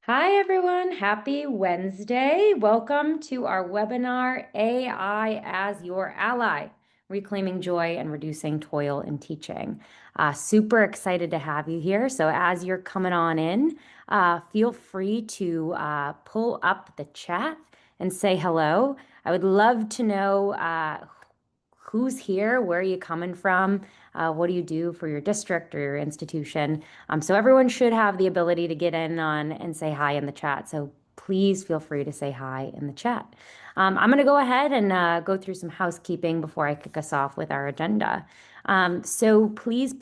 Hi, everyone. Happy Wednesday. Welcome to our webinar, AI as Your Ally, Reclaiming Joy and Reducing Toil in Teaching. Super excited to have you here. So as you're coming on in, feel free to pull up the chat and say hello. I would love to know who's here, where are you coming from, what do you do for your district or your institution. So everyone should have the ability to get in on and say hi in the chat. So please feel free to say hi in the chat. I'm going to go ahead and go through some housekeeping before I kick us off with our agenda. So please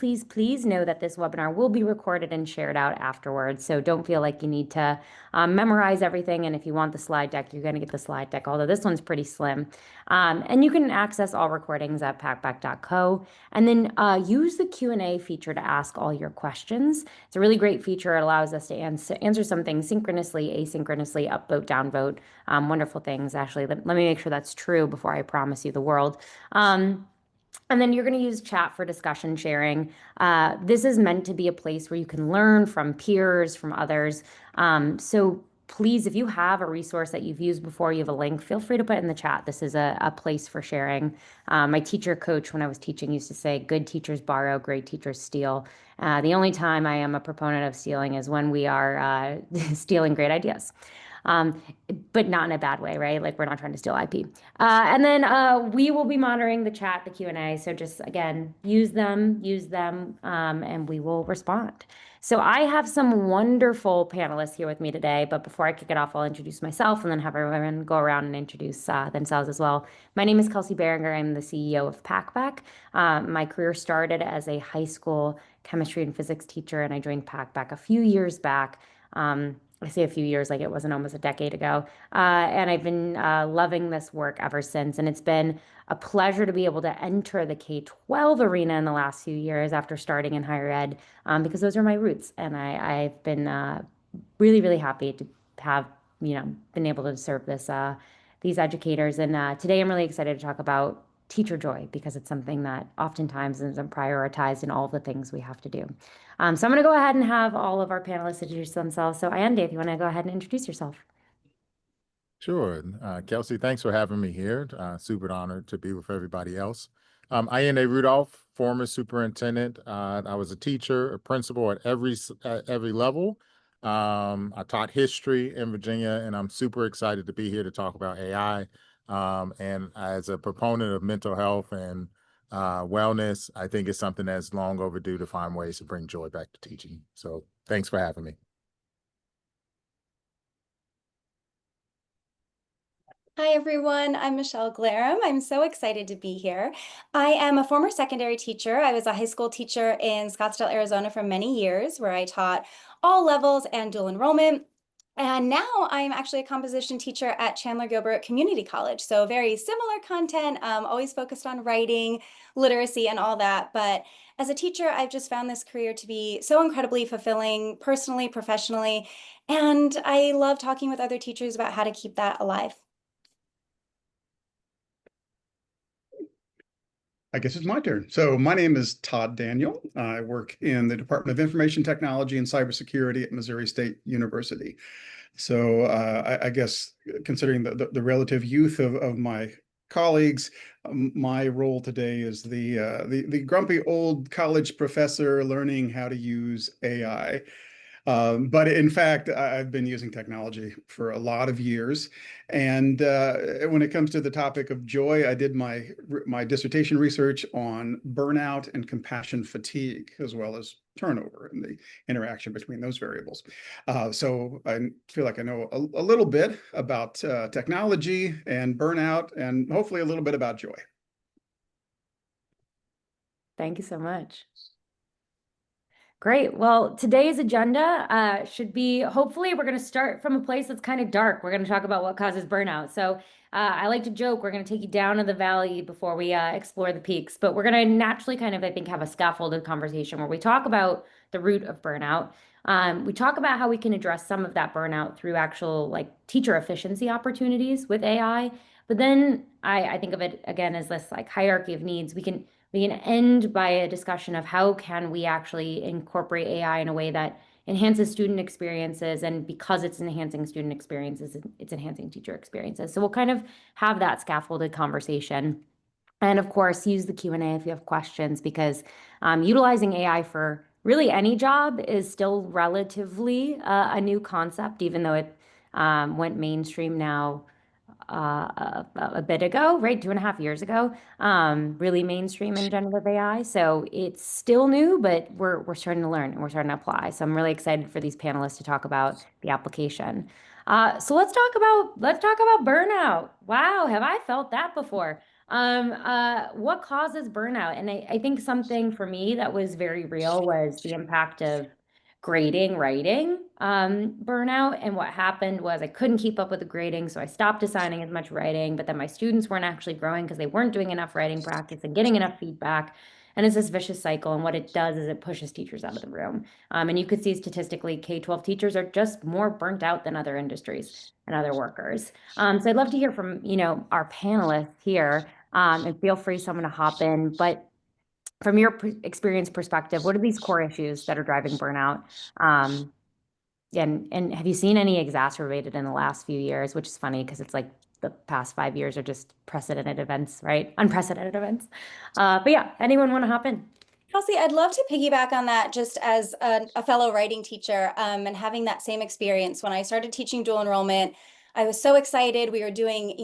know that this webinar will be recorded and shared out afterwards. So don't feel like you need to memorize everything. And if you want the slide deck, you're going to get the slide deck, although this one's pretty slim. And you can access all recordings at packback.co, and then use the Q&A feature to ask all your questions. It's a really great feature. It allows us to answer something synchronously, asynchronously, upvote, downvote, wonderful things. Actually, let me make sure that's true before I promise you the world. And then you're going to use chat for discussion sharing. This is meant to be a place where you can learn from peers, from others. So please, if you have a resource that you've used before, you have a link, feel free to put it in the chat. This is a place for sharing. My teacher coach, when I was teaching, used to say, good teachers borrow, great teachers steal. The only time I am a proponent of stealing is when we are stealing great ideas. But not in a bad way, right? Like we're not trying to steal IP. And then we will be monitoring the chat, the Q&A. So just, again, use them, and we will respond. So I have some wonderful panelists here with me today, but before I kick it off, I'll introduce myself and then have everyone go around and introduce themselves as well. My name is Kelsey Berenger. I'm the CEO of Packback. My career started as a high school chemistry and physics teacher, and I joined Packback a few years back. I say a few years, like it wasn't almost a decade ago. And I've been loving this work ever since. And it's been a pleasure to be able to enter the K-12 arena in the last few years after starting in higher ed, because those are my roots. And I've been really happy to have, been able to serve these educators. And today I'm really excited to talk about teacher joy because it's something that oftentimes isn't prioritized in all the things we have to do. So I'm going to go ahead and have all of our panelists introduce themselves. So Ayande, if you want to go ahead and introduce yourself. Sure. Kelsey, thanks for having me here. Super honored to be with everybody else. Ayende Rudolph, former superintendent. I was a teacher, a principal at every level. I taught history in Virginia, and I'm super excited to be here to talk about AI. And as a proponent of mental health and wellness, I think it's something that's long overdue to find ways to bring joy back to teaching. So thanks for having me. Hi, everyone. I'm Michelle Glarum. I'm so excited to be here. I am a former secondary teacher. I was a high school teacher in Scottsdale, Arizona for many years, where I taught all levels and dual enrollment. And now I'm actually a composition teacher at Chandler Gilbert Community College. So very similar content, always focused on writing, literacy, and all that. But as a teacher, I've just found this career to be so incredibly fulfilling personally, professionally. And I love talking with other teachers about how to keep that alive. I guess it's my turn. So my name is Todd Daniel. I work in the Department of Information Technology and Cybersecurity at Missouri State University. So I guess considering the relative youth of my colleagues, my role today is the grumpy old college professor learning how to use AI. But in fact, I've been using technology for a lot of years. And when it comes to the topic of joy, I did my dissertation research on burnout and compassion fatigue, as well as turnover and the interaction between those variables. So I feel like I know a little bit about technology and burnout, and hopefully a little bit about joy. Thank you so much. Great. Well, today's agenda should be, hopefully, we're going to start from a place that's kind of dark. We're going to talk about what causes burnout. So I like to joke, we're going to take you down to the valley before we explore the peaks. But we're going to naturally kind of, I think, have a scaffolded conversation where we talk about the root of burnout. We talk about how we can address some of that burnout through actual like teacher efficiency opportunities with AI. But then I think of it again as this like hierarchy of needs. we can end by a discussion of how can we actually incorporate AI in a way that enhances student experiences, and because it's enhancing student experiences, it's enhancing teacher experiences. So we'll kind of have that scaffolded conversation. And of course, use the Q&A if you have questions, because utilizing AI for really any job is still relatively a new concept, even though it went mainstream now a bit ago, right? 2.5 years ago, really mainstream in generative AI. So it's still new, but we're starting to learn and we're starting to apply. So I'm really excited for these panelists to talk about the application. So let's talk about burnout. Wow, have I felt that before? What causes burnout? And I think something for me that was very real was the impact of grading writing burnout. And what happened was I couldn't keep up with the grading, so I stopped assigning as much writing, but then my students weren't actually growing because they weren't doing enough writing practice and getting enough feedback. And it's this vicious cycle. And what it does is it pushes teachers out of the room. And you could see statistically, K-12 teachers are just more burnt out than other industries and other workers. So I'd love to hear from, our panelists here, and feel free someone to hop in. But from your experience perspective, what are these core issues that are driving burnout? And have you seen any exacerbated in the last few years, which is funny because it's like the past 5 years are just precedented events, right? Unprecedented events. But yeah, anyone want to hop in? Kelsey, I'd love to piggyback on that just as a fellow writing teacher, and having that same experience. When I started teaching dual enrollment, I was so excited. We were doing,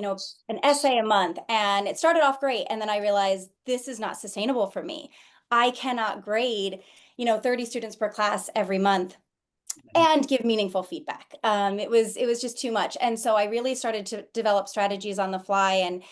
an essay a month, and it started off great. And then I realized this is not sustainable for me. I cannot grade, 30 students per class every month and give meaningful feedback. It was just too much. And so I really started to develop strategies on the fly. And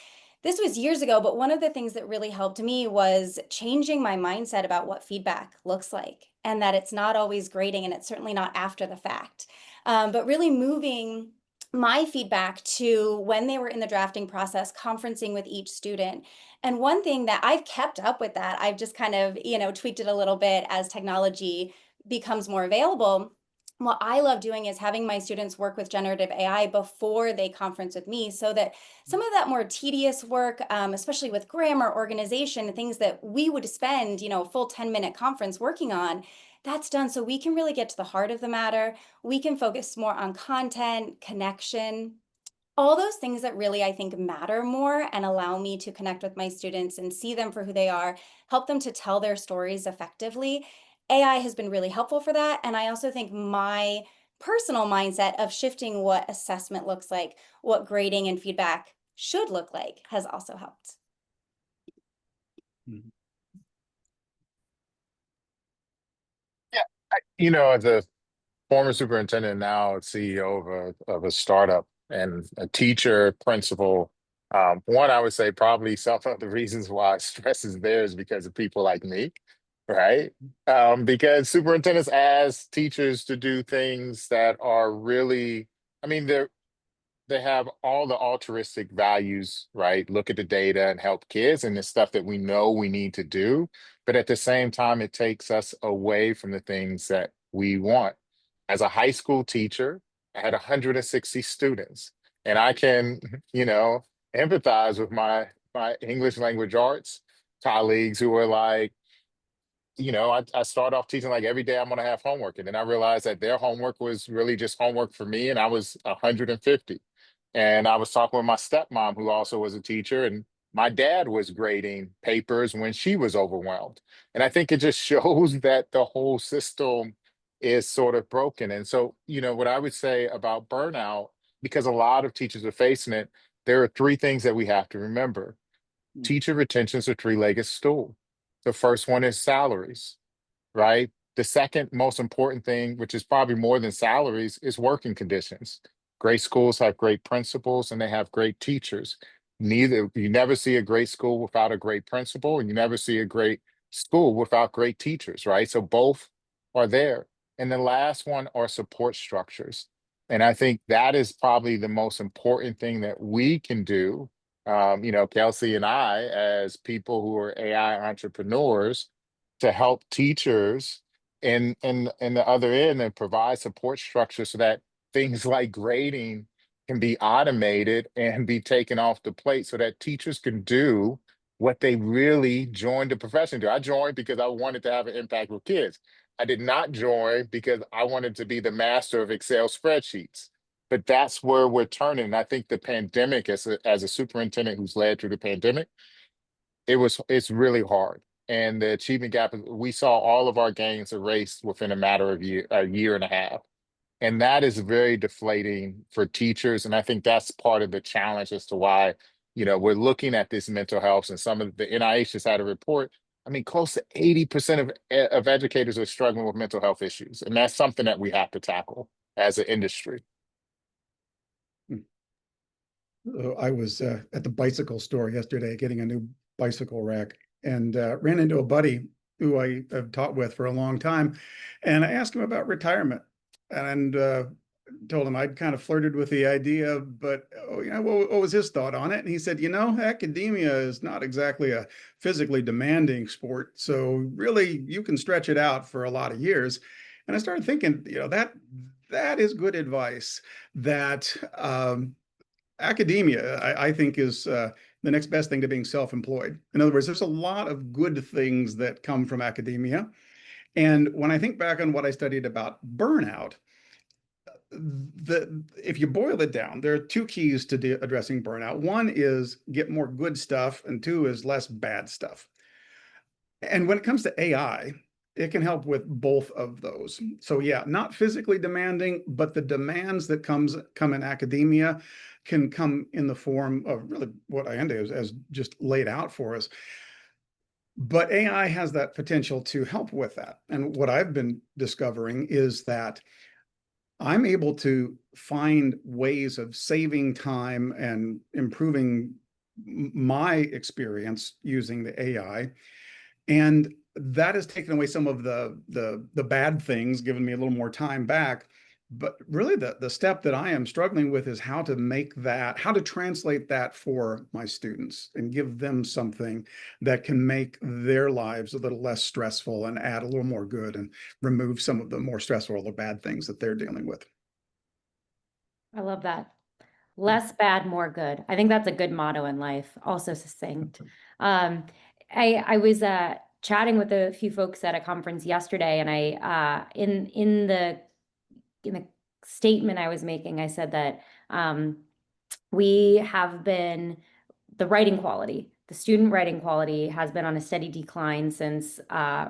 this was years ago, but one of the things that really helped me was changing my mindset about what feedback looks like, and that it's not always grading, and it's certainly not after the fact, but really moving my feedback to when they were in the drafting process, conferencing with each student. And one thing that I've kept up with that, I've just kind of, tweaked it a little bit as technology becomes more available. What I love doing is having my students work with generative AI before they conference with me, so that some of that more tedious work, especially with grammar, organization, things that we would spend, a full 10-minute conference working on, that's done. So we can really get to the heart of the matter. We can focus more on content, connection, all those things that really, I think, matter more and allow me to connect with my students and see them for who they are, help them to tell their stories effectively. AI has been really helpful for that. And I also think my personal mindset of shifting what assessment looks like, what grading and feedback should look like, has also helped. Yeah, as a former superintendent, now CEO of a startup and a teacher, principal, one, I would say probably some of the reasons why stress is there is because of people like me, right? Because superintendents ask teachers to do things that are really, I mean, they have all the altruistic values, right? Look at the data and help kids and the stuff that we know we need to do. But at the same time, it takes us away from the things that we want. As a high school teacher, I had 160 students, and I can, empathize with my English language arts colleagues who are like, I start off teaching like every day I'm going to have homework. And then I realized that their homework was really just homework for me. And I was 150. And I was talking with my stepmom, who also was a teacher, and my dad was grading papers when she was overwhelmed. And I think it just shows that the whole system is sort of broken. And so, what I would say about burnout, because a lot of teachers are facing it, there are three things that we have to remember. Teacher retention is a three-legged stool. The first one is salaries, right? The second most important thing, which is probably more than salaries, is working conditions. Great schools have great principals and they have great teachers. You never see a great school without a great principal, and you never see a great school without great teachers, right? So both are there. And the last one are support structures. And I think that is probably the most important thing that we can do. Kelsey and I, as people who are AI entrepreneurs, to help teachers in the other end and provide support structure so that things like grading can be automated and be taken off the plate so that teachers can do what they really joined the profession to. I joined because I wanted to have an impact with kids. I did not join because I wanted to be the master of Excel spreadsheets. But that's where we're turning. And I think the pandemic, as a superintendent who's led through the pandemic, it's really hard. And the achievement gap, we saw all of our gains erased within a matter of a year and a half. And that is very deflating for teachers. And I think that's part of the challenge as to why, we're looking at this mental health, and some of the NIH just had a report. I mean, close to 80% of educators are struggling with mental health issues. And that's something that we have to tackle as an industry. I was at the bicycle store yesterday getting a new bicycle rack, and ran into a buddy who I have taught with for a long time. And I asked him about retirement, and told him I'd kind of flirted with the idea, but what was his thought on it? And he said, academia is not exactly a physically demanding sport. So really you can stretch it out for a lot of years. And I started thinking, that is good advice. That academia, I think, is the next best thing to being self-employed. In other words, there's a lot of good things that come from academia. And when I think back on what I studied about burnout, if you boil it down, there are two keys to addressing burnout. One is get more good stuff, and two is less bad stuff. And when it comes to AI, it can help with both of those. So yeah, not physically demanding, but the demands that come in academia can come in the form of really what Allende has just laid out for us. But AI has that potential to help with that. And what I've been discovering is that I'm able to find ways of saving time and improving my experience using the AI. And that has taken away some of the bad things, given me a little more time back. But really the step that I am struggling with is how to translate that for my students and give them something that can make their lives a little less stressful and add a little more good and remove some of the more stressful or the bad things that they're dealing with. I love that. Less bad, more good. I think that's a good motto in life. Also succinct. I was chatting with a few folks at a conference yesterday, and I in the statement I was making, I said that we have been the writing quality. The student writing quality has been on a steady decline since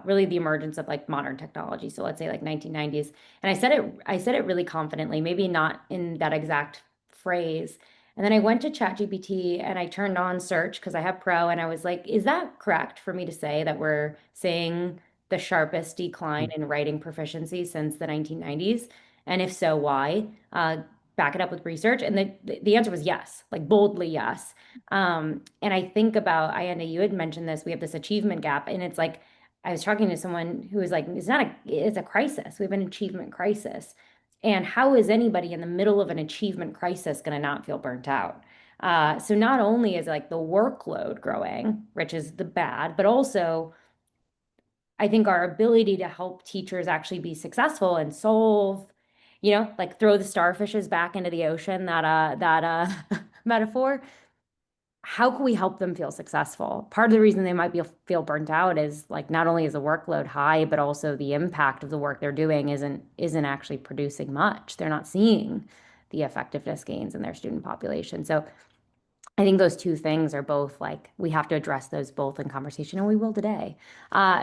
really the emergence of like modern technology. So let's say like 1990s. And I said it really confidently, maybe not in that exact phrase. And then I went to ChatGPT and I turned on search because I have Pro, and I was like, is that correct for me to say that we're seeing the sharpest decline in writing proficiency since the 1990s? And if so, why? Back it up with research. And the answer was yes, like boldly yes. And I think about, Ayanda, you had mentioned this, we have this achievement gap, and it's like, I was talking to someone who was like, it's a crisis. We have an achievement crisis. And how is anybody in the middle of an achievement crisis going to not feel burnt out? So not only is like the workload growing, which is the bad, but also I think our ability to help teachers actually be successful and solve, like throw the starfishes back into the ocean, that metaphor. How can we help them feel successful? Part of the reason they might feel burnt out is like not only is the workload high, but also the impact of the work they're doing isn't actually producing much. They're not seeing the effectiveness gains in their student population. So I think those two things are both like, we have to address those both in conversation, and we will today.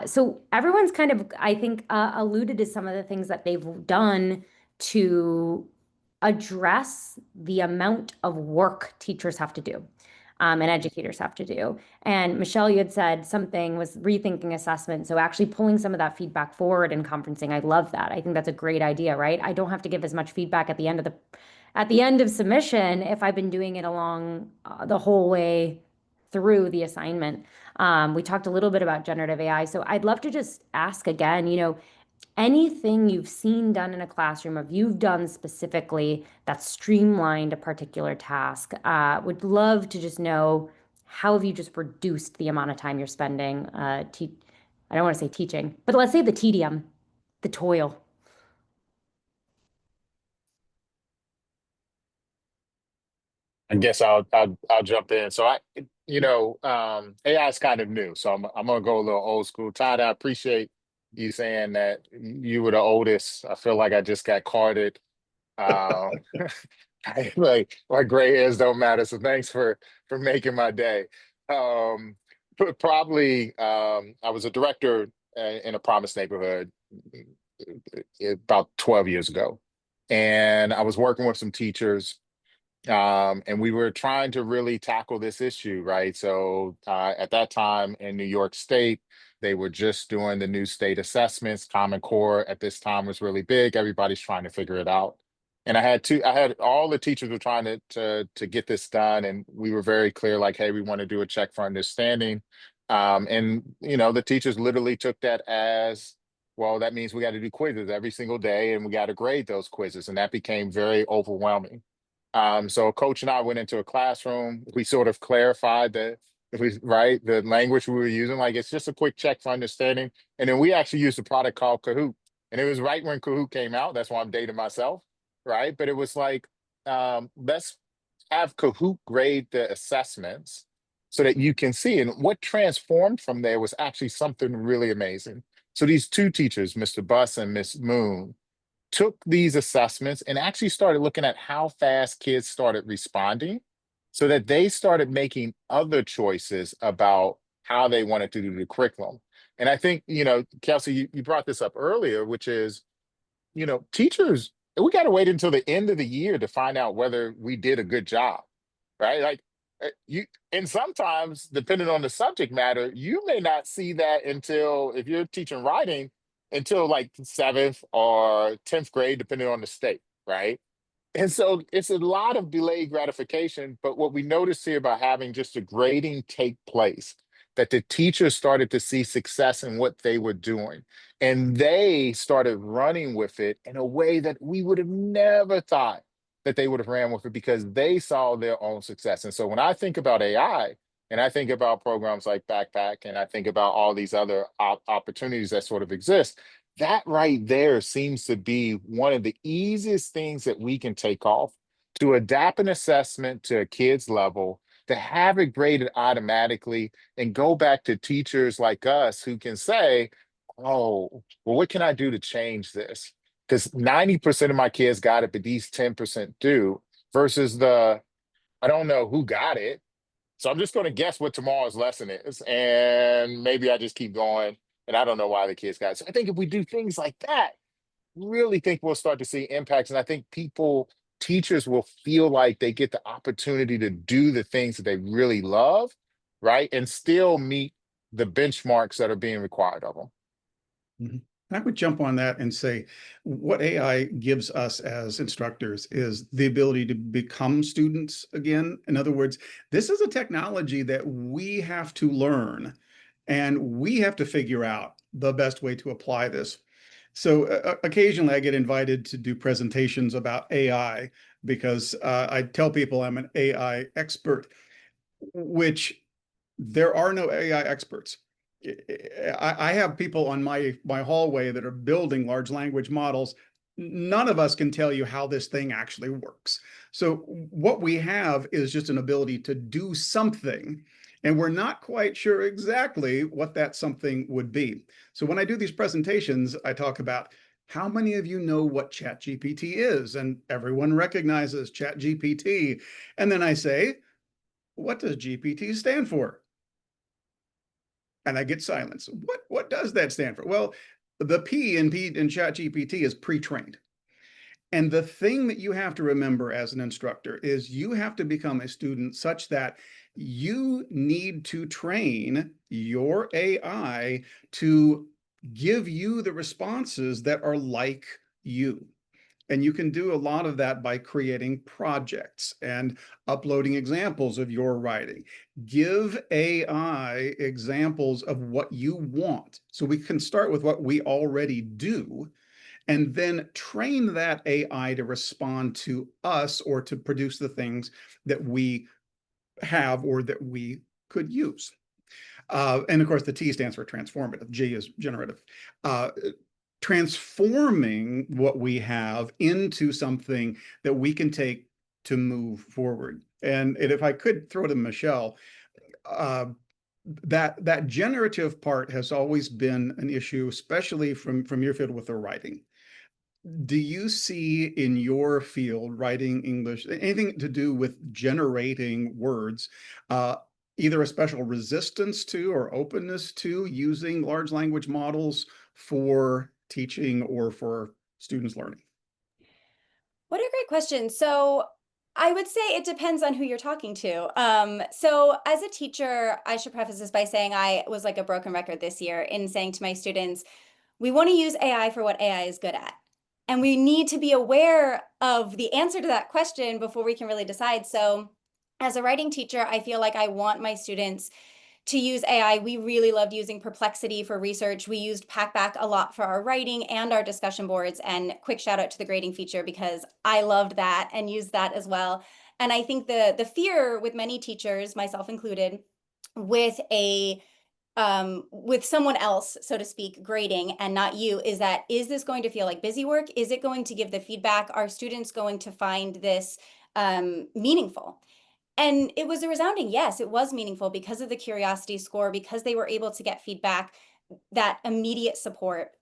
So everyone's kind of, I think, alluded to some of the things that they've done to address the amount of work teachers have to do. And educators have to do. And Michelle, you had said something was rethinking assessment. So actually pulling some of that feedback forward in conferencing. I love that. I think that's a great idea, right? I don't have to give as much feedback at the end of submission if I've been doing it along the whole way through the assignment. We talked a little bit about generative AI. So I'd love to just ask again, anything you've seen done in a classroom, or you've done specifically that streamlined a particular task. Would love to just know, how have you just reduced the amount of time you're spending I don't want to say teaching, but let's say the tedium, the toil. I guess I'll jump in. So AI is kind of new, so I'm gonna go a little old school. Todd, I appreciate you saying that you were the oldest. I feel like I just got carded. Uh, like my gray hairs don't matter. So thanks for making my day. Probably I was a director in a promised neighborhood about 12 years ago, and I was working with some teachers, and we were trying to really tackle this issue, right? So at that time in New York State, they were just doing the new state assessments. Common Core at this time was really big. Everybody's trying to figure it out. And I had all the teachers were trying to get this done, and we were very clear, like, hey, we want to do a check for understanding. And the teachers literally took that as, well, that means we got to do quizzes every single day, and we got to grade those quizzes, and that became very overwhelming. So coach and I went into a classroom. We sort of clarified the language we were using, like it's just a quick check for understanding. And then we actually used a product called Kahoot. And it was right when Kahoot came out. That's why I'm dating myself, right? But it was like, let's have Kahoot grade the assessments so that you can see. And what transformed from there was actually something really amazing. So these two teachers, Mr. Buss and Miss Moon, took these assessments and actually started looking at how fast kids started responding so that they started making other choices about how they wanted to do the curriculum. And I think, Kelsey, you brought this up earlier, which is, teachers, we got to wait until the end of the year to find out whether we did a good job, right? Like and sometimes depending on the subject matter, you may not see that until, if you're teaching writing, until like 7th or 10th grade, depending on the state, right? And so it's a lot of delayed gratification. But what we noticed here by having just a grading take place, that the teachers started to see success in what they were doing. And they started running with it in a way that we would have never thought that they would have ran with it, because they saw their own success. And so when I think about AI, and I think about programs like Packback, and I think about all these other opportunities that sort of exist, that right there seems to be one of the easiest things that we can take off, to adapt an assessment to a kid's level, to have it graded automatically, and go back to teachers like us who can say, oh, well, what can I do to change this? Because 90% of my kids got it, but these 10% do, versus I don't know who got it, so I'm just going to guess what tomorrow's lesson is. And maybe I just keep going. And I don't know why the kids got it. So I think if we do things like that, really think we'll start to see impacts. And I think teachers will feel like they get the opportunity to do the things that they really love, right? And still meet the benchmarks that are being required of them. Mhm. I would jump on that and say what AI gives us as instructors is the ability to become students again. In other words, this is a technology that we have to learn, and we have to figure out the best way to apply this. So occasionally I get invited to do presentations about AI because I tell people I'm an AI expert, which there are no AI experts. I have people on my hallway that are building large language models. None of us can tell you how this thing actually works. So what we have is just an ability to do something, and we're not quite sure exactly what that something would be. So when I do these presentations, I talk about how many of you know what ChatGPT is, and everyone recognizes ChatGPT. And then I say, what does GPT stand for? And I get silence. What does that stand for? Well, the P in ChatGPT is pre-trained. And the thing that you have to remember as an instructor is you have to become a student such that you need to train your AI to give you the responses that are like you. And you can do a lot of that by creating projects and uploading examples of your writing. Give AI examples of what you want. So we can start with what we already do, and then train that AI to respond to us or to produce the things that we have or that we could use. And of course, the T stands for transformative. G is generative. Transforming what we have into something that we can take to move forward. And if I could throw to Michelle, that generative part has always been an issue, especially from your field with the writing. Do you see in your field, writing English, anything to do with generating words, either a special resistance to or openness to using large language models for teaching or for students learning? What a great question. So I would say it depends on who you're talking to. So as a teacher, I should preface this by saying I was like a broken record this year in saying to my students, we want to use AI for what AI is good at. And we need to be aware of the answer to that question before we can really decide. So as a writing teacher, I feel like I want my students to use AI. We really loved using Perplexity for research. We used Packback a lot for our writing and our discussion boards. And quick shout out to the grading feature because I loved that and used that as well. And I think the fear with many teachers, myself included, with with someone else, so to speak, grading and not you, is that, is this going to feel like busy work? Is it going to give the feedback? Are students going to find this meaningful? And it was a resounding yes, it was meaningful because of the curiosity score, because they were able to get feedback, that immediate support.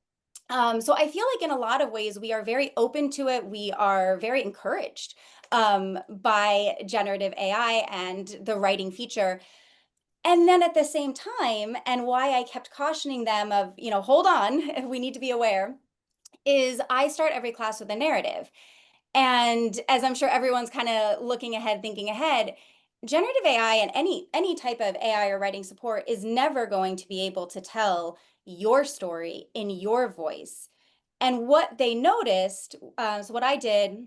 So I feel like in a lot of ways, we are very open to it. We are very encouraged by generative AI and the writing feature. And then at the same time, and why I kept cautioning them of, hold on, we need to be aware, is I start every class with a narrative. And as I'm sure everyone's kind of looking ahead, thinking ahead, generative AI and any type of AI or writing support is never going to be able to tell your story in your voice. And what they noticed, so what I did,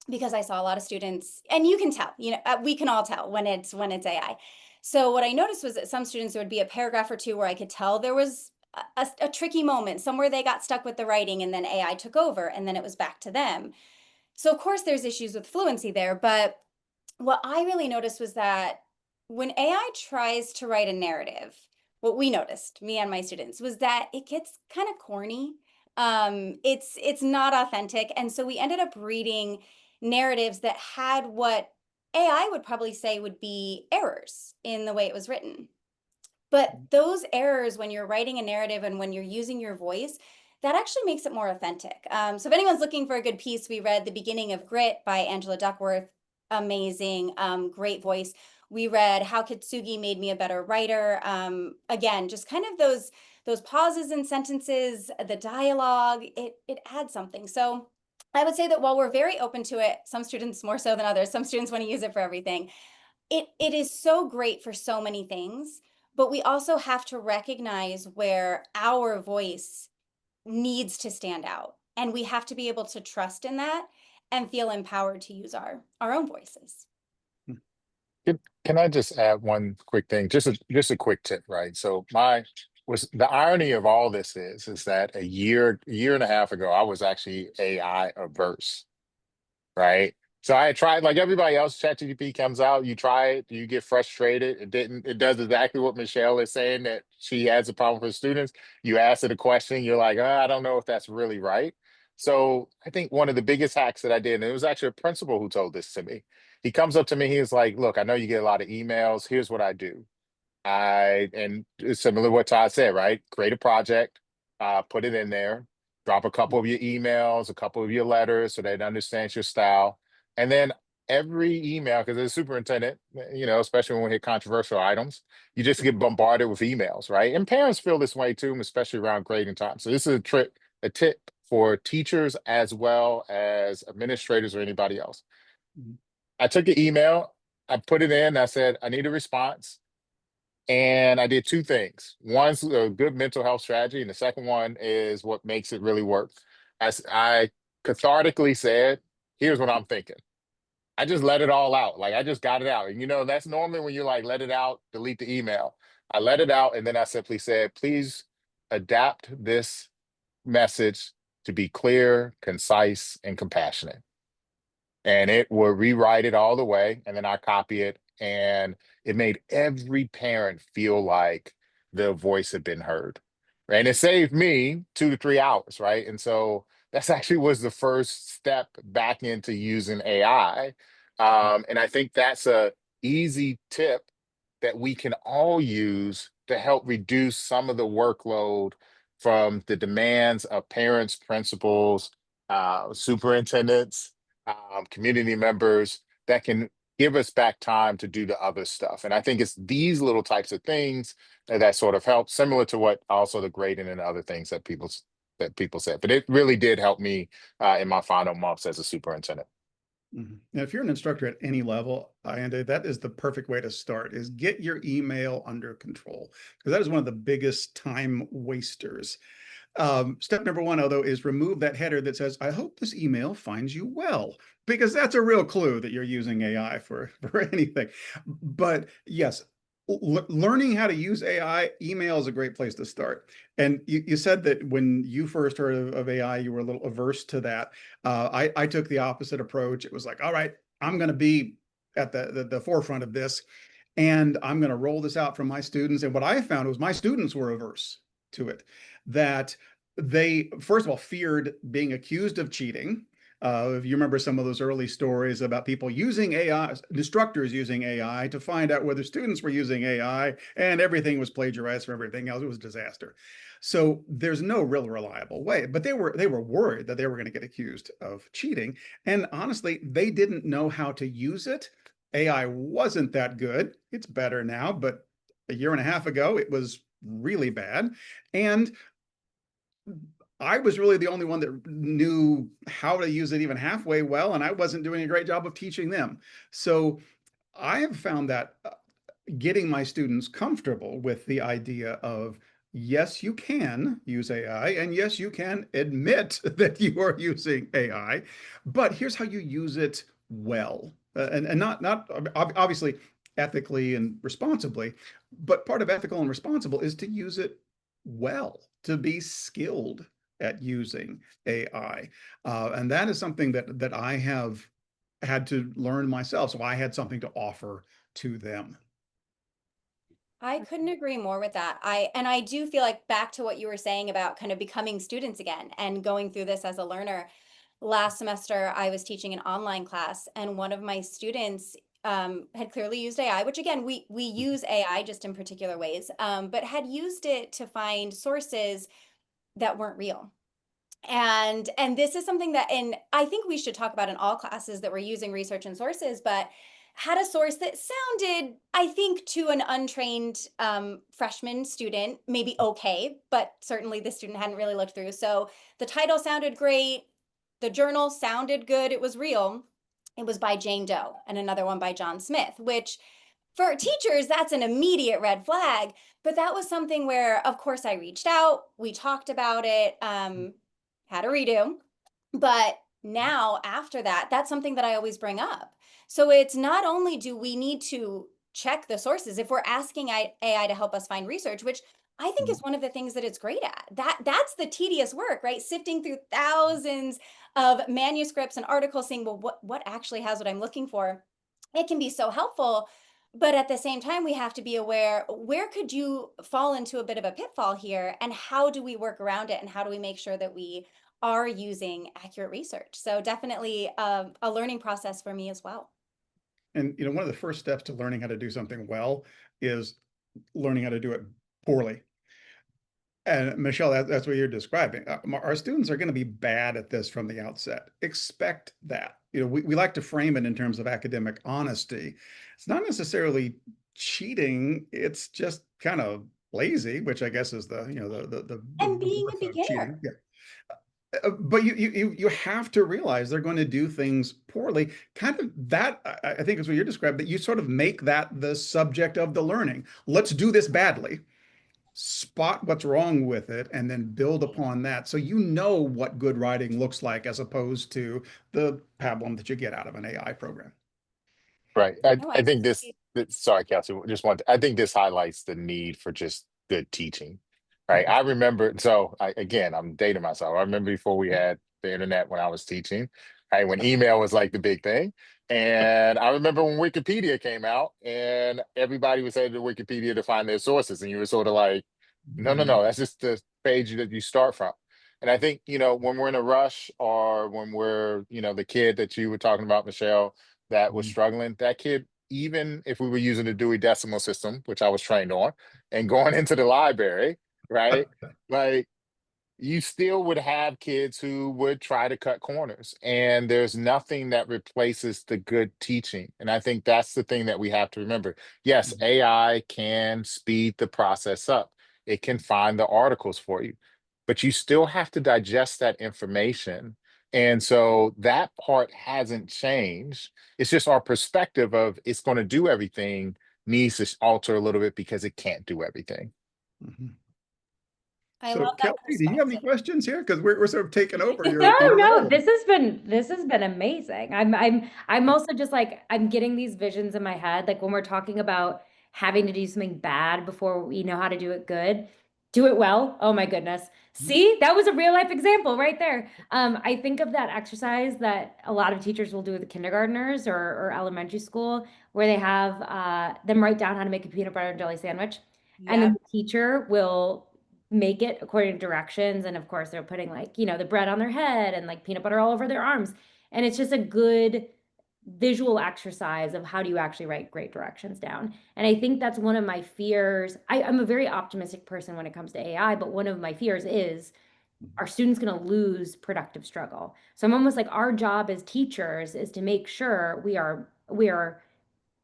because I saw a lot of students, and you can tell, we can all tell when it's AI. So what I noticed was that some students, there would be a paragraph or two where I could tell there was a tricky moment, somewhere they got stuck with the writing and then AI took over and then it was back to them. So of course there's issues with fluency there, but what I really noticed was that when AI tries to write a narrative, what we noticed, me and my students, was that it gets kind of corny. It's not authentic. And so we ended up reading narratives that had what AI would probably say would be errors in the way it was written. But those errors, when you're writing a narrative and when you're using your voice, that actually makes it more authentic. So if anyone's looking for a good piece, we read The Beginning of Grit by Angela Duckworth. Amazing, great voice. We read How Kitsugi Made Me a Better Writer. Again, just kind of those pauses in sentences, the dialogue, it adds something. So I would say that while we're very open to it, some students more so than others, some students want to use it for everything. It is so great for so many things, but we also have to recognize where our voice needs to stand out. And we have to be able to trust in that and feel empowered to use our own voices. Can I just add one quick thing? Just a quick tip, right? So the irony of all this is that a year and a half ago, I was actually AI averse, right? So I had tried, like everybody else, ChatGPT comes out, you try it, you get frustrated. It does exactly what Michelle is saying, that she has a problem for students. You ask it a question, you're like, I don't know if that's really right. So I think one of the biggest hacks that I did, and it was actually a principal who told this to me. He comes up to me, he's like, look, I know you get a lot of emails. Here's what I do. And it's similar to what Todd said, right? Create a project, put it in there, drop a couple of your emails, a couple of your letters so that it understands your style. And then every email, because as a superintendent, especially when we hit controversial items, you just get bombarded with emails, right? And parents feel this way too, especially around grading time. So this is a tip for teachers as well as administrators or anybody else. I took an email, I put it in, I said, I need a response. And I did two things. One's a good mental health strategy, and the second one is what makes it really work. I cathartically said, here's what I'm thinking. I just let it all out. Like I just got it out. And that's normally when you like let it out, delete the email. I let it out, and then I simply said, please adapt this message to be clear, concise, and compassionate. And it will rewrite it all the way, and then I copy it, and it made every parent feel like their voice had been heard. And it saved me 2 to 3 hours, right? And so that's actually was the first step back into using AI. And I think that's a easy tip that we can all use to help reduce some of the workload from the demands of parents, principals, superintendents, community members that can give us back time to do the other stuff. And I think it's these little types of things that sort of help, similar to what also the grading and other things that people said. But it really did help me in my final months as a superintendent. Now, if you're an instructor at any level, Andy, that is the perfect way to start, is get your email under control, because that is one of the biggest time wasters. Step number one, although, is remove that header that says, I hope this email finds you well, because that's a real clue that you're using AI for anything. But yes, learning how to use AI, email is a great place to start. And you said that when you first heard of AI, you were a little averse to that. I took the opposite approach. It was like, all right, I'm going to be at the forefront of this, and I'm going to roll this out for my students. And what I found was my students were averse to it, that they, first of all, feared being accused of cheating. If you remember some of those early stories about people using AI, instructors using AI to find out whether students were using AI, and everything was plagiarized from everything else. It was a disaster. So there's no real reliable way, but they were worried that they were going to get accused of cheating. And honestly, they didn't know how to use it. AI wasn't that good. It's better now, but a year and a half ago, it was really bad. And I was really the only one that knew how to use it even halfway well, and I wasn't doing a great job of teaching them. So I have found that getting my students comfortable with the idea of, yes, you can use AI, and yes, you can admit that you are using AI, but here's how you use it well, and not obviously ethically and responsibly, but part of ethical and responsible is to use it well, to be skilled at using AI. And that is something that I have had to learn myself. So I had something to offer to them. I couldn't agree more with that. I do feel like, back to what you were saying about kind of becoming students again and going through this as a learner. Last semester, I was teaching an online class, and one of my students had clearly used AI, which again, we use AI just in particular ways, but had used it to find sources that weren't real. And this is something that, and I think we should talk about in all classes that we're using research and sources, but had a source that sounded, I think, to an untrained freshman student, maybe okay, but certainly the student hadn't really looked through. So the title sounded great. The journal sounded good. It was real. It was by Jane Doe, and another one by John Smith, which for teachers, that's an immediate red flag. But that was something where, of course, I reached out. We talked about it, had a redo. But now, after that, that's something that I always bring up. So it's not only do we need to check the sources, if we're asking AI to help us find research, which I think is one of the things that it's great at. That's the tedious work, right? Sifting through thousands of manuscripts and articles, saying, well, what actually has what I'm looking for? It can be so helpful. But at the same time, we have to be aware, where could you fall into a bit of a pitfall here? And how do we work around it? And how do we make sure that we are using accurate research? So definitely a learning process for me as well. And one of the first steps to learning how to do something well is learning how to do it poorly. And Michelle, that's what you're describing. Our students are going to be bad at this from the outset. Expect that. We like to frame it in terms of academic honesty. It's not necessarily cheating. It's just kind of lazy, which I guess is the And being a birth of cheating. beginner. Yeah. But you have to realize they're going to do things poorly. Kind of that, I think, is what you're describing, that you sort of make that the subject of the learning. Let's do this badly, spot what's wrong with it, and then build upon that. So you know what good writing looks like, as opposed to the pablum that you get out of an AI program. Right. No, I think sorry, Kelsey, I think this highlights the need for just good teaching. Right. I remember, again, I'm dating myself. I remember before we had the internet, when I was teaching, right, when email was like the big thing. And I remember when Wikipedia came out and everybody was headed to Wikipedia to find their sources. And you were sort of like, no, that's just the page that you start from. And I think, when we're in a rush, or when we're, the kid that you were talking about, Michelle, that was struggling, that kid even if we were using the Dewey Decimal System, which I was trained on, and going into the library, right? Like, you still would have kids who would try to cut corners, and there's nothing that replaces the good teaching. And I think that's the thing that we have to remember. Yes, AI can speed the process up. It can find the articles for you, but you still have to digest that information. And so that part hasn't changed. It's just our perspective of it's going to do everything needs to alter a little bit because it can't do everything. Mhm. I So love that Kelsey, do you have any perspective. questions here? Because we're sort of taking over No, your no, role. this has been amazing. I'm also just like I'm getting these visions in my head. Like when we're talking about having to do something bad before we know how to do it good, do it well. Oh my goodness. See, that was a real life example right there. I think of that exercise that a lot of teachers will do with the kindergartners or elementary school, where they have them write down how to make a peanut butter and jelly sandwich. And then Yep. the teacher will make it according to directions. And of course, they're putting like, the bread on their head and like peanut butter all over their arms. And it's just a good visual exercise of how do you actually write great directions down. And I think that's one of my fears. I'm a very optimistic person when it comes to AI, but one of my fears is, are students going to lose productive struggle? So I'm almost like our job as teachers is to make sure we are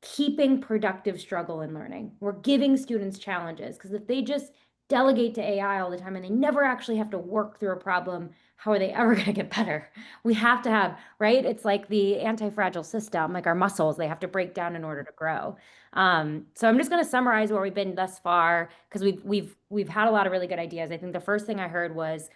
keeping productive struggle in learning. We're giving students challenges, because if they just delegate to AI all the time and they never actually have to work through a problem, how are they ever going to get better? We have to have, right? It's like the anti-fragile system, like our muscles, they have to break down in order to grow. So I'm just going to summarize where we've been thus far, because we've had a lot of really good ideas. I think the first thing I heard was,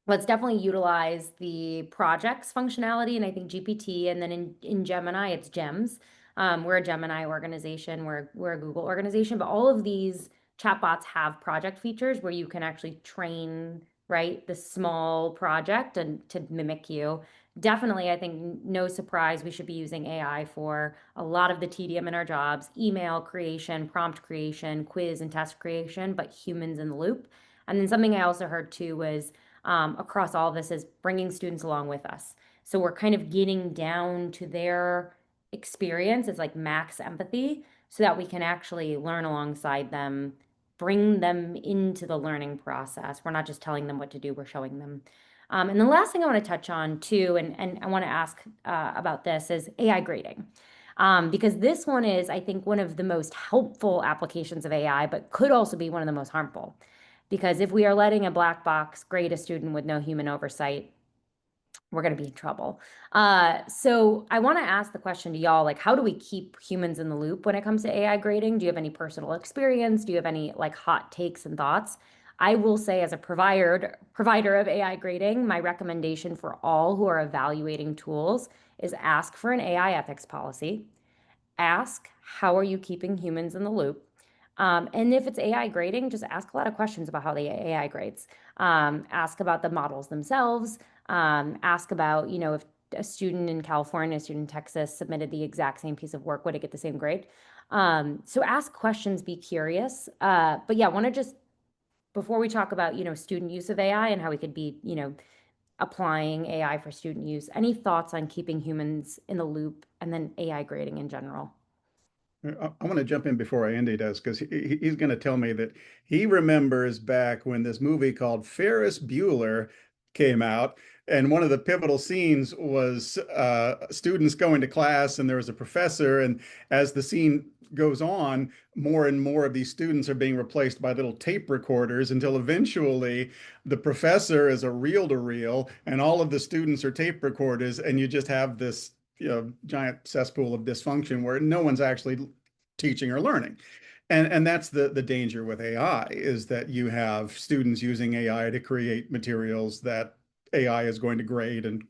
let's definitely utilize the projects functionality, and I think GPT, and then in Gemini, it's GEMS. We're a Gemini organization, we're a Google organization, but all of these chatbots have project features where you can actually train, right, the small project and to mimic you. Definitely, I think no surprise, we should be using AI for a lot of the tedium in our jobs: email creation, prompt creation, quiz and test creation, but humans in the loop. And then something I also heard too was, across all of this, is bringing students along with us. So we're kind of getting down to their experience. It's like max empathy, so that we can actually learn alongside them, bring them into the learning process. We're not just telling them what to do, we're showing them. And the last thing I want to touch on too, and I want to ask about this, is AI grading. Because this one is, I think, one of the most helpful applications of AI, but could also be one of the most harmful. Because if we are letting a black box grade a student with no human oversight, we're going to be in trouble. So I want to ask the question to y'all, like, how do we keep humans in the loop when it comes to AI grading? Do you have any personal experience? Do you have any like hot takes and thoughts? I will say, as a provider of AI grading, my recommendation for all who are evaluating tools is ask for an AI ethics policy. Ask, how are you keeping humans in the loop? And if it's AI grading, just ask a lot of questions about how the AI grades. Ask about the models themselves. Ask about, if a student in California, a student in Texas submitted the exact same piece of work, would it get the same grade? So ask questions, be curious. But yeah, want to just, before we talk about, student use of AI and how we could be, applying AI for student use, any thoughts on keeping humans in the loop and then AI grading in general? I want to jump in before Andy does, because he's going to tell me that he remembers back when this movie called Ferris Bueller came out, and one of the pivotal scenes was students going to class, and there was a professor, and as the scene goes on, more and more of these students are being replaced by little tape recorders, until eventually the professor is a reel-to-reel, and all of the students are tape recorders, and you just have this giant cesspool of dysfunction where no one's actually teaching or learning. And that's the danger with AI, is that you have students using AI to create materials that AI is going to grade, and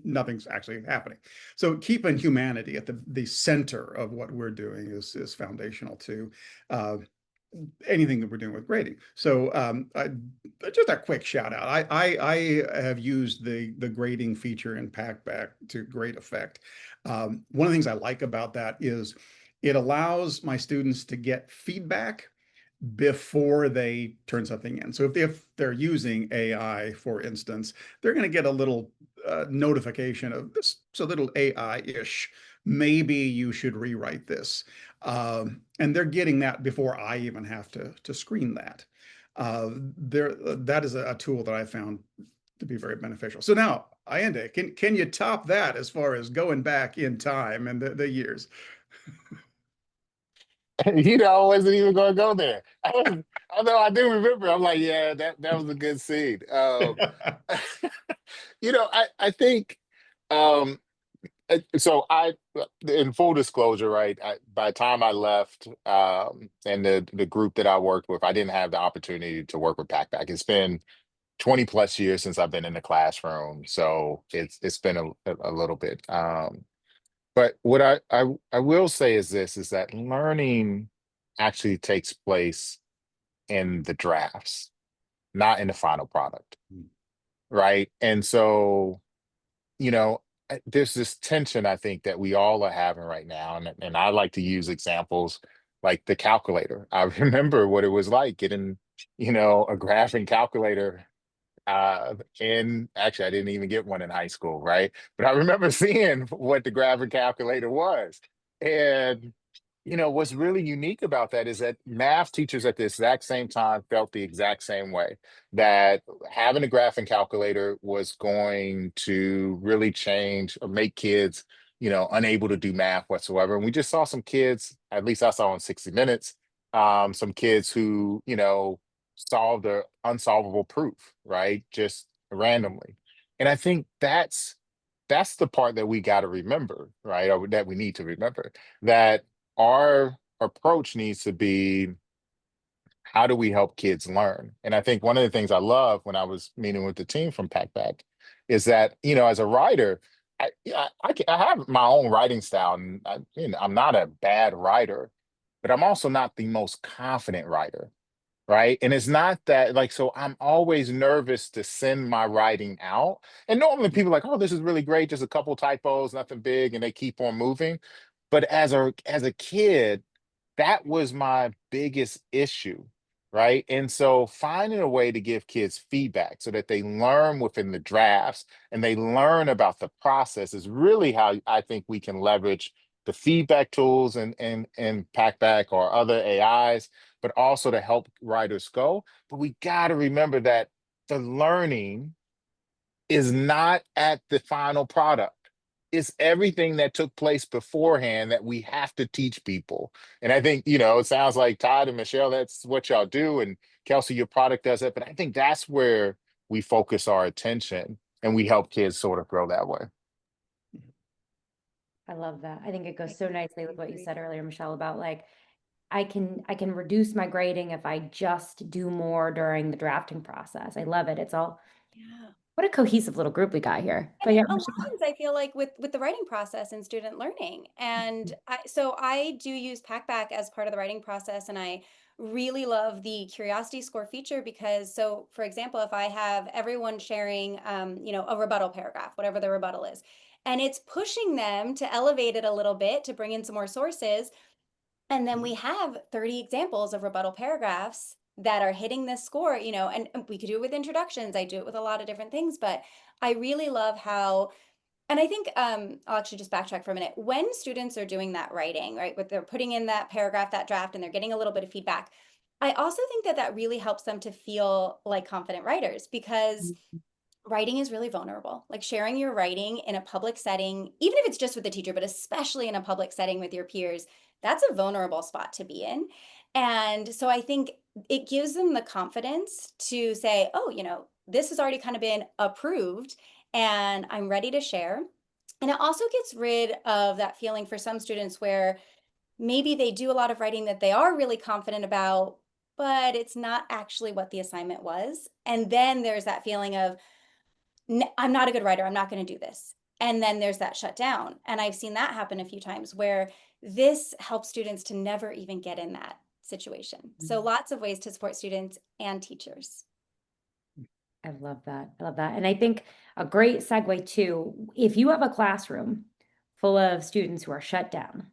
nothing's actually happening. So keeping humanity at the center of what we're doing is foundational to anything that we're doing with grading. So just a quick shout out. I have used the grading feature in Packback to great effect. One of the things I like about that is it allows my students to get feedback before they turn something in. So if they're using AI, for instance, they're going to get a little notification of this, so little AI-ish maybe you should rewrite this. And they're getting that before I even have to screen that. That is a tool that I found to be very beneficial. So now, Ayende, can you top that as far as going back in time and the years? I wasn't even going to go there. Although I do remember, I'm like, yeah, that was a good scene. I think, um, so in full disclosure, right, by the time I left, and the group that I worked with, I didn't have the opportunity to work with Packback. It's been 20 plus years since I've been in the classroom, so it's been a little bit. But what I will say is this, is that learning actually takes place in the drafts, not in the final product, Mm. right? And so, there's this tension I think that we all are having right now. And I like to use examples like the calculator. I remember what it was like getting, a graphing calculator. And actually, I didn't even get one in high school, right? But I remember seeing what the graphing calculator was. And what's really unique about that is that math teachers at the exact same time felt the exact same way, that having a graphing calculator was going to really change or make kids, unable to do math whatsoever. And we just saw some kids, at least I saw in 60 Minutes, some kids who, solved the unsolvable proof, right? Just randomly. And I think that's the part that we got to remember, right? Or that we need to remember, that our approach needs to be, how do we help kids learn? And I think one of the things I love when I was meeting with the team from Packback is that, as a writer, I have my own writing style, and I'm not a bad writer, but I'm also not the most confident writer, right? And it's not that, like, so I'm always nervous to send my writing out. And normally people are like, oh, this is really great, just a couple typos, nothing big, and they keep on moving. But as a kid, that was my biggest issue, right? And so finding a way to give kids feedback so that they learn within the drafts and they learn about the process is really how I think we can leverage the feedback tools and Packback or other AIs, but also to help writers go. But we got to remember that the learning is not at the final product. It's everything that took place beforehand that we have to teach people. And I think, it sounds like Todd and Michelle, that's what y'all do. And Kelsey, your product does it. But I think that's where we focus our attention and we help kids sort of grow that way. I love that. I think it goes so nicely with what you said earlier, Michelle, about like, I can reduce my grading if I just do more during the drafting process. I love it. It's all, Yeah. what a cohesive little group we got here. But And yeah, it aligns, I feel like, with the writing process and student learning. And so I do use Packback as part of the writing process, and I really love the curiosity score feature because, so for example, if I have everyone sharing, a rebuttal paragraph, whatever the rebuttal is, and it's pushing them to elevate it a little bit to bring in some more sources, and then we have 30 examples of rebuttal paragraphs that are hitting this score, and we could do it with introductions. I do it with a lot of different things, but I really love how, and I think I'll actually just backtrack for a minute. When students are doing that writing, right, they're putting in that paragraph, that draft, and they're getting a little bit of feedback, I also think that really helps them to feel like confident writers, because writing is really vulnerable. Like sharing your writing in a public setting, even if it's just with the teacher, but especially in a public setting with your peers, that's a vulnerable spot to be in. And so I think it gives them the confidence to say, oh, this has already kind of been approved and I'm ready to share. And it also gets rid of that feeling for some students where maybe they do a lot of writing that they are really confident about, but it's not actually what the assignment was. And then there's that feeling of, I'm not a good writer, I'm not going to do this. And then there's that shutdown. And I've seen that happen a few times where this helps students to never even get in that situation. So lots of ways to support students and teachers. I love that. I love that. And I think a great segue too, if you have a classroom full of students who are shut down,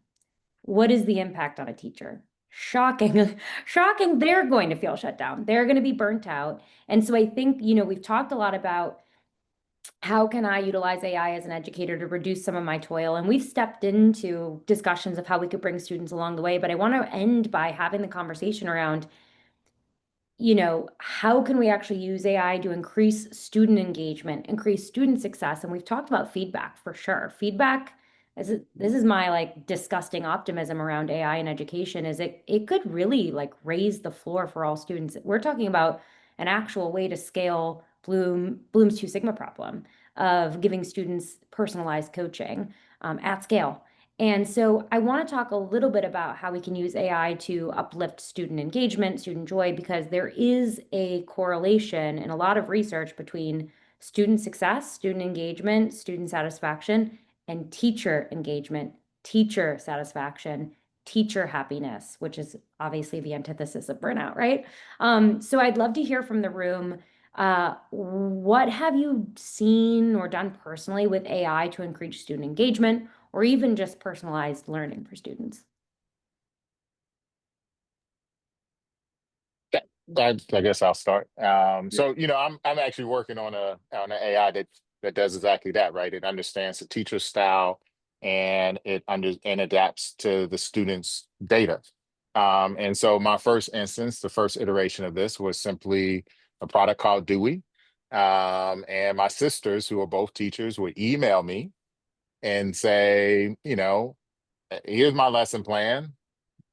what is the impact on a teacher? Shocking, shocking. They're going to feel shut down. They're going to be burnt out. And so I think, we've talked a lot about how can I utilize AI as an educator to reduce some of my toil? And we've stepped into discussions of how we could bring students along the way, but I want to end by having the conversation around, how can we actually use AI to increase student engagement, increase student success? And we've talked about feedback for sure. Feedback, this is my like disgusting optimism around AI in education, is it could really like raise the floor for all students. We're talking about an actual way to scale Bloom's Two Sigma problem of giving students personalized coaching at scale. And so I want to talk a little bit about how we can use AI to uplift student engagement, student joy, because there is a correlation in a lot of research between student success, student engagement, student satisfaction, and teacher engagement, teacher satisfaction, teacher happiness, which is obviously the antithesis of burnout, right? So I'd love to hear from the room. What have you seen or done personally with AI to increase student engagement, or even just personalized learning for students? I guess I'll start. So I'm actually working on an AI that does exactly that, right? It understands the teacher style and and adapts to the student's data. And so my first instance, the first iteration of this was simply a product called Dewey. And my sisters, who are both teachers, would email me and say, here's my lesson plan,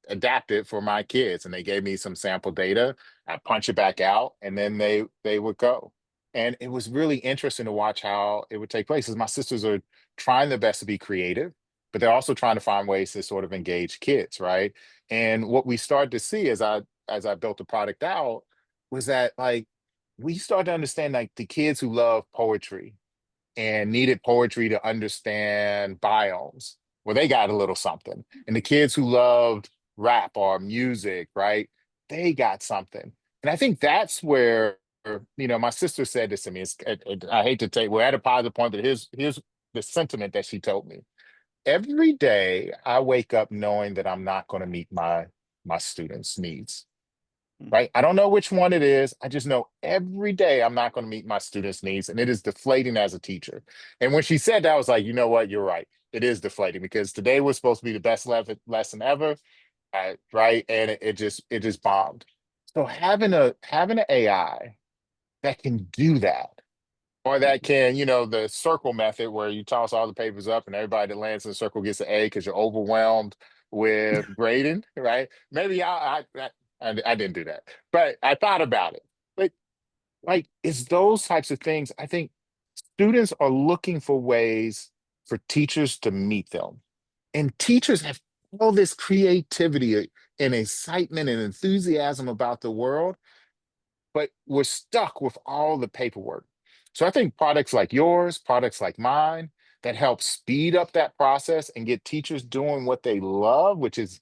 adapt it for my kids. And they gave me some sample data. I punch it back out, and then they would go. And it was really interesting to watch how it would take place, because my sisters are trying their best to be creative, but they're also trying to find ways to sort of engage kids, right? And what we started to see as I built the product out was that, like, we started to understand, like, the kids who love poetry and needed poetry to understand biomes, well, they got a little something. And the kids who loved rap or music, right, they got something. And I think that's where, my sister said this to me. I hate to take, we're at a positive point, but here's the sentiment that she told me. Every day I wake up knowing that I'm not going to meet my students' needs. Right? I don't know which one it is. I just know every day I'm not going to meet my students' needs, and it is deflating as a teacher. And when she said that, I was like, you know what? You're right. It is deflating, because today was supposed to be the best lesson ever, right? And it just bombed. So having an AI that can do that, or that can, the circle method where you toss all the papers up and everybody that lands in the circle gets an A because you're overwhelmed with grading, right? Maybe I didn't do that, but I thought about it. But like, it's those types of things. I think students are looking for ways for teachers to meet them. And teachers have all this creativity and excitement and enthusiasm about the world, but we're stuck with all the paperwork. So I think products like yours, products like mine, that help speed up that process and get teachers doing what they love, which is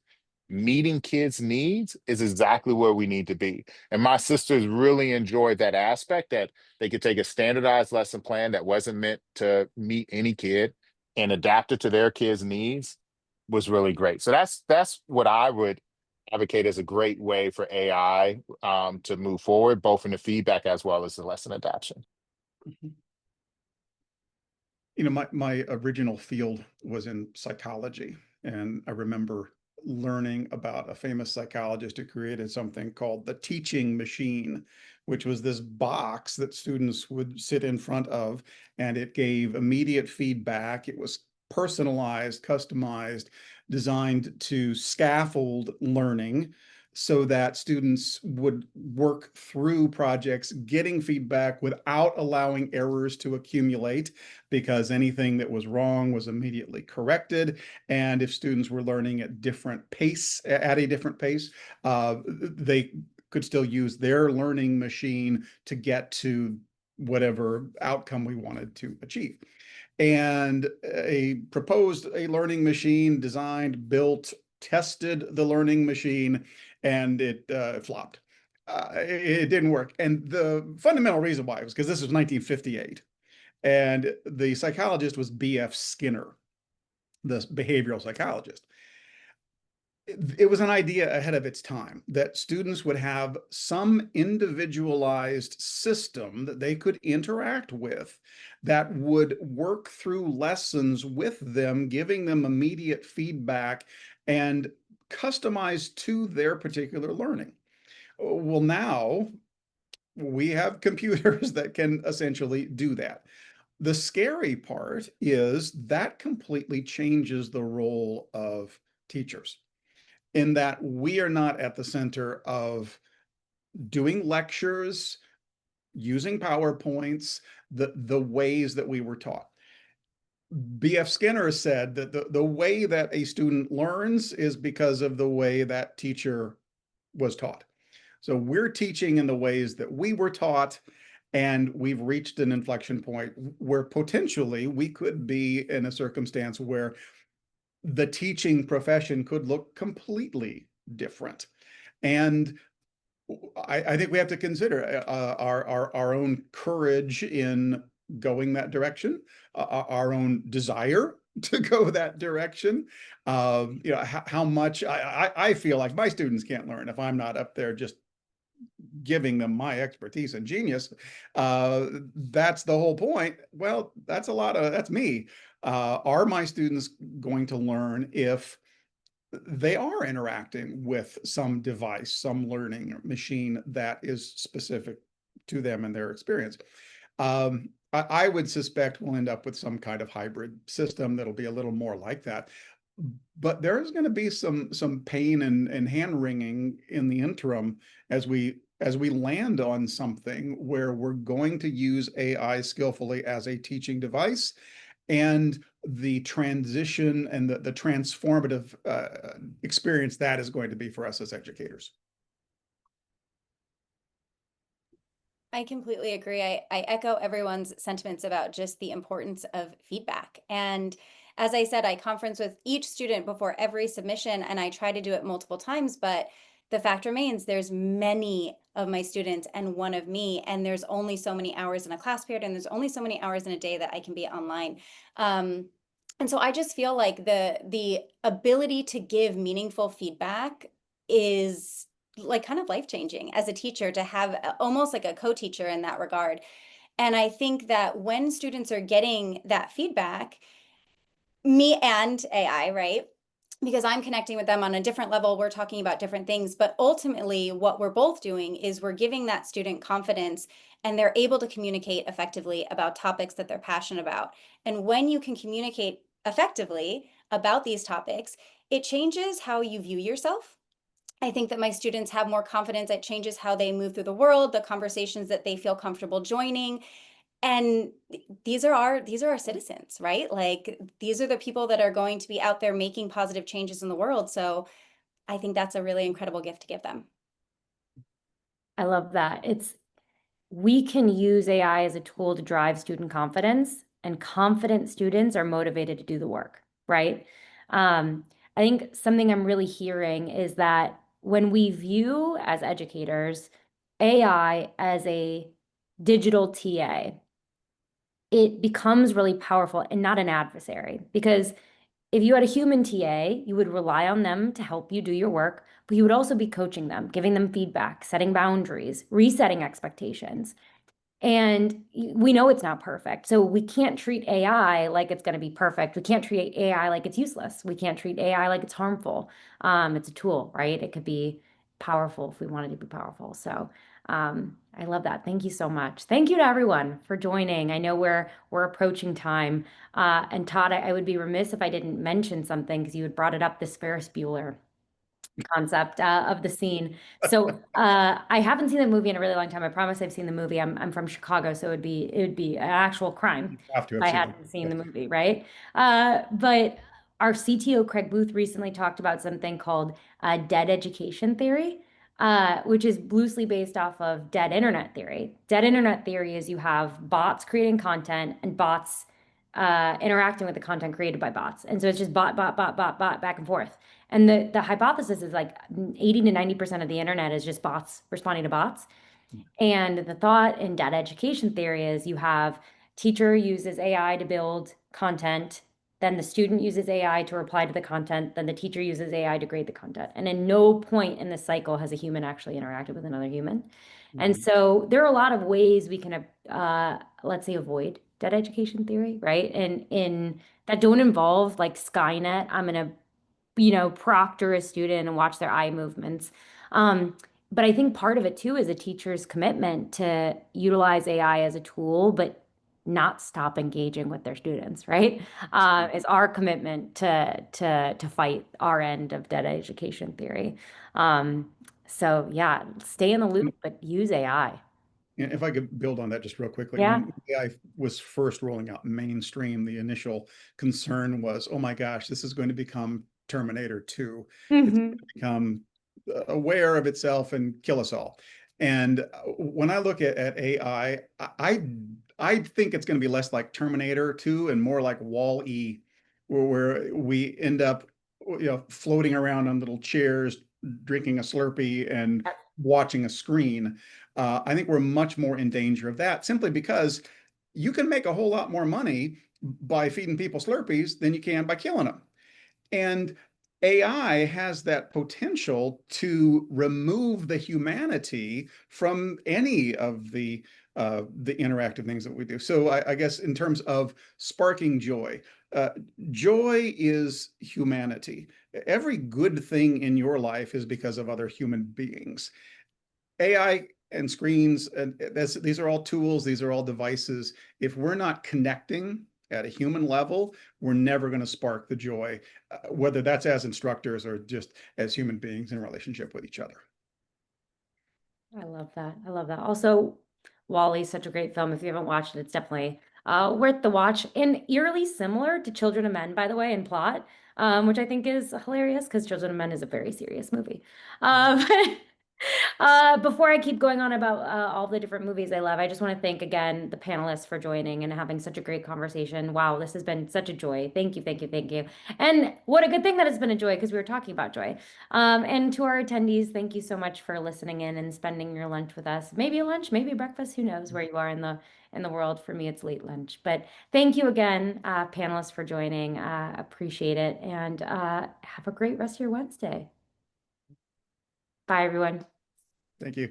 meeting kids' needs, is exactly where we need to be. And my sisters really enjoyed that aspect, that they could take a standardized lesson plan that wasn't meant to meet any kid and adapt it to their kids' needs, was really great. So that's what I would advocate as a great way for AI to move forward, both in the feedback as well as the lesson adaptation. Mhm. My original field was in psychology, and I remember learning about a famous psychologist who created something called the teaching machine, which was this box that students would sit in front of, and it gave immediate feedback. It was personalized, customized, designed to scaffold learning so that students would work through projects, getting feedback without allowing errors to accumulate, because anything that was wrong was immediately corrected. And if students were learning at a different pace, they could still use their learning machine to get to whatever outcome we wanted to achieve. And proposed a learning machine, designed, built, tested the learning machine, and it flopped. It didn't work. And the fundamental reason why was because this was 1958. And the psychologist was B.F. Skinner, the behavioral psychologist. It was an idea ahead of its time that students would have some individualized system that they could interact with that would work through lessons with them, giving them immediate feedback and customized to their particular learning. Well, now we have computers that can essentially do that. The scary part is that completely changes the role of teachers, in that we are not at the center of doing lectures, using PowerPoints, the ways that we were taught. B.F. Skinner said that the way that a student learns is because of the way that teacher was taught. So we're teaching in the ways that we were taught, and we've reached an inflection point where potentially we could be in a circumstance where the teaching profession could look completely different. And I think we have to consider our own courage in going that direction, our own desire to go that direction. How much I feel like my students can't learn if I'm not up there just giving them my expertise and genius. That's the whole point. Well, that's me. Are my students going to learn if they are interacting with some device, some learning machine that is specific to them and their experience? I would suspect we'll end up with some kind of hybrid system that'll be a little more like that. But there's going to be some pain and hand wringing in the interim as we land on something where we're going to use AI skillfully as a teaching device, and the transition and the transformative experience that is going to be for us as educators. I completely agree. I echo everyone's sentiments about just the importance of feedback. And as I said, I conference with each student before every submission, and I try to do it multiple times, but the fact remains there's many of my students and one of me, and there's only so many hours in a class period, and there's only so many hours in a day that I can be online. And so I just feel like the ability to give meaningful feedback is like kind of life-changing as a teacher, to have almost like a co-teacher in that regard. And I think that when students are getting that feedback, me and AI, right? Because I'm connecting with them on a different level, we're talking about different things, but ultimately what we're both doing is we're giving that student confidence, and they're able to communicate effectively about topics that they're passionate about. And when you can communicate effectively about these topics, it changes how you view yourself. I think that my students have more confidence. It changes how they move through the world, the conversations that they feel comfortable joining. And these are our citizens, right? Like, these are the people that are going to be out there making positive changes in the world. So I think that's a really incredible gift to give them. I love that. We can use AI as a tool to drive student confidence, and confident students are motivated to do the work, right? I think something I'm really hearing is that when we view as educators AI as a digital TA, it becomes really powerful and not an adversary. Because if you had a human TA, you would rely on them to help you do your work, but you would also be coaching them, giving them feedback, setting boundaries, resetting expectations. And we know it's not perfect. So we can't treat AI like it's going to be perfect. We can't treat AI like it's useless. We can't treat AI like it's harmful. It's a tool, right? It could be powerful if we wanted to be powerful. So I love that. Thank you so much. Thank you to everyone for joining. I know we're approaching time. And Todd, I would be remiss if I didn't mention something, because you had brought it up, this Ferris Bueller concept of the scene. So I haven't seen the movie in a really long time. I promise I've seen the movie. I'm from Chicago, so it would be an actual crime if I hadn't seen the movie, right? But our CTO Craig Booth recently talked about something called dead education theory, which is loosely based off of dead internet theory. Dead internet theory is you have bots creating content and bots interacting with the content created by bots. And so it's just bot, back and forth. And the hypothesis is like 80 to 90% of the internet is just bots responding to bots. And the thought in data education theory is you have teacher uses AI to build content, then the student uses AI to reply to the content, then the teacher uses AI to grade the content. And in no point in this cycle has a human actually interacted with another human. And so there are a lot of ways we can, let's say, avoid dead education theory, right? And in that don't involve like Skynet. I'm gonna, proctor a student and watch their eye movements. But I think part of it too is a teacher's commitment to utilize AI as a tool, but not stop engaging with their students, right? It's our commitment to fight our end of dead education theory. So yeah, stay in the loop, but use AI. And if I could build on that just real quickly, Yeah. when AI was first rolling out mainstream, the initial concern was, oh my gosh, this is going to become Terminator 2. It's going Hmm. to become aware of itself and kill us all. And when I look at AI, I think it's going to be less like Terminator 2 and more like Wall-E, where we end up, floating around on little chairs, drinking a Slurpee and watching a screen. I think we're much more in danger of that simply because you can make a whole lot more money by feeding people Slurpees than you can by killing them. And AI has that potential to remove the humanity from any of the interactive things that we do. So I guess in terms of sparking joy, joy is humanity. Every good thing in your life is because of other human beings. AI and screens, and these are all tools, these are all devices. If we're not connecting at a human level, we're never going to spark the joy, whether that's as instructors or just as human beings in relationship with each other. I love that. I love that. Also, Wally's such a great film. If you haven't watched it, it's definitely worth the watch. And eerily similar to Children of Men, by the way, in plot, which I think is hilarious because Children of Men is a very serious movie. But before I keep going on about all the different movies I love, I just want to thank again the panelists for joining and having such a great conversation. Wow, this has been such a joy. Thank you, thank you, thank you. And what a good thing that it's been a joy because we were talking about joy. And to our attendees, thank you so much for listening in and spending your lunch with us. Maybe a lunch, maybe a breakfast, who knows where you are in the world. For me, it's late lunch. But thank you again, panelists, for joining. Appreciate it. And have a great rest of your Wednesday. Bye, everyone. Thank you.